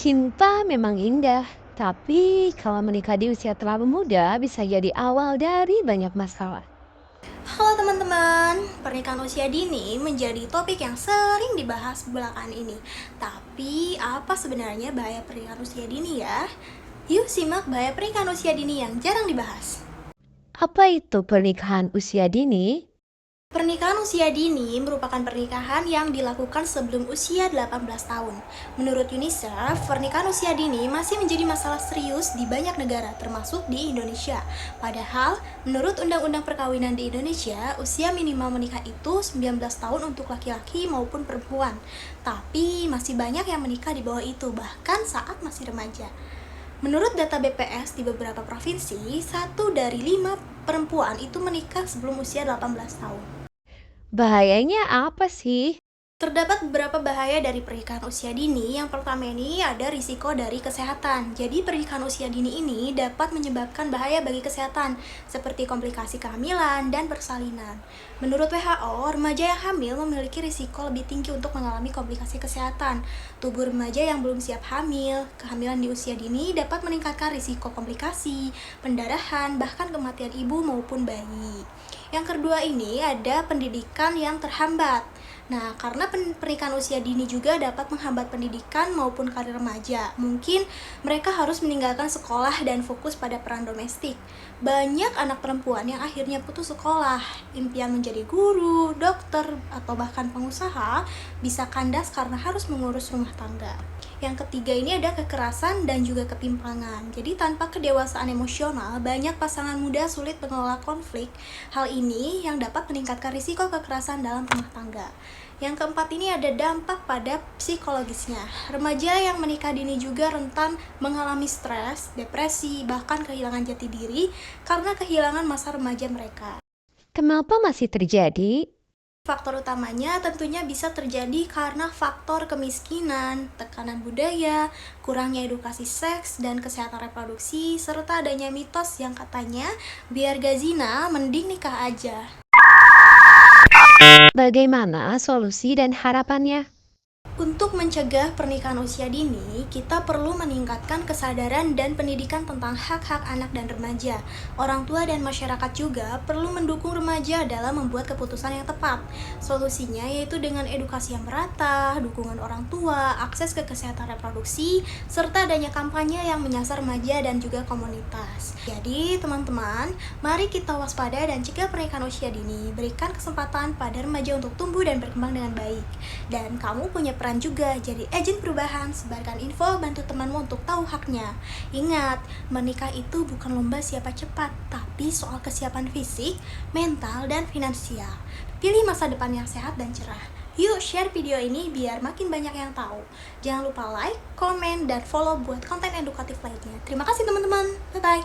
Cinta memang indah, tapi kalau menikah di usia terlalu muda bisa jadi awal dari banyak masalah. Halo teman-teman, pernikahan usia dini menjadi topik yang sering dibahas belakangan ini. Tapi apa sebenarnya bahaya pernikahan usia dini ya? Yuk simak bahaya pernikahan usia dini yang jarang dibahas. Apa itu pernikahan usia dini? Pernikahan usia dini merupakan pernikahan yang dilakukan sebelum usia 18 tahun. Menurut UNICEF, pernikahan usia dini masih menjadi masalah serius di banyak negara, termasuk di Indonesia. Padahal, menurut Undang-Undang Perkawinan di Indonesia, usia minimal menikah itu 19 tahun untuk laki-laki maupun perempuan. Tapi masih banyak yang menikah di bawah itu, bahkan saat masih remaja. Menurut data BPS di beberapa provinsi, 1 dari 5 perempuan itu menikah sebelum usia 18 tahun. Bahayanya apa sih? Terdapat beberapa bahaya dari pernikahan usia dini. Yang pertama ini ada risiko dari kesehatan. Jadi pernikahan usia dini ini dapat menyebabkan bahaya bagi kesehatan, seperti komplikasi kehamilan dan persalinan. Menurut WHO, remaja yang hamil memiliki risiko lebih tinggi untuk mengalami komplikasi kesehatan. Tubuh remaja yang belum siap hamil, kehamilan di usia dini dapat meningkatkan risiko komplikasi, pendarahan, bahkan kematian ibu maupun bayi. Yang kedua ini ada pendidikan yang terhambat. Nah, karena pernikahan usia dini juga dapat menghambat pendidikan maupun karir remaja. Mungkin mereka harus meninggalkan sekolah dan fokus pada peran domestik. Banyak anak perempuan yang akhirnya putus sekolah, impian menjadi guru, dokter, atau bahkan pengusaha bisa kandas karena harus mengurus rumah tangga. Yang ketiga ini ada kekerasan dan juga ketimpangan. Jadi tanpa kedewasaan emosional, banyak pasangan muda sulit mengelola konflik. Hal ini yang dapat meningkatkan risiko kekerasan dalam rumah tangga. Yang keempat ini ada dampak pada psikologisnya. Remaja yang menikah dini juga rentan mengalami stres, depresi, bahkan kehilangan jati diri karena kehilangan masa remaja mereka. Kenapa masih terjadi? Faktor utamanya tentunya bisa terjadi karena faktor kemiskinan, tekanan budaya, kurangnya edukasi seks dan kesehatan reproduksi, serta adanya mitos yang katanya biar gak zina, mending nikah aja. Bagaimana solusi dan harapannya? Untuk mencegah pernikahan usia dini, kita perlu meningkatkan kesadaran dan pendidikan tentang hak-hak anak dan remaja. Orang tua dan masyarakat juga perlu mendukung remaja dalam membuat keputusan yang tepat. Solusinya yaitu dengan edukasi yang merata, dukungan orang tua, akses ke kesehatan reproduksi, serta adanya kampanye yang menyasar remaja dan juga komunitas. Jadi, teman-teman, mari kita waspada dan cegah pernikahan usia dini. Berikan kesempatan pada remaja untuk tumbuh dan berkembang dengan baik. Dan kamu punya peran juga jadi agen perubahan, sebarkan info, bantu temanmu untuk tahu haknya. Ingat, menikah itu bukan lomba siapa cepat, tapi soal kesiapan fisik, mental, dan finansial. Pilih masa depan yang sehat dan cerah. Yuk share video ini biar makin banyak yang tahu. Jangan lupa like, komen, dan follow buat konten edukatif lainnya. Terima kasih teman-teman. Bye-bye.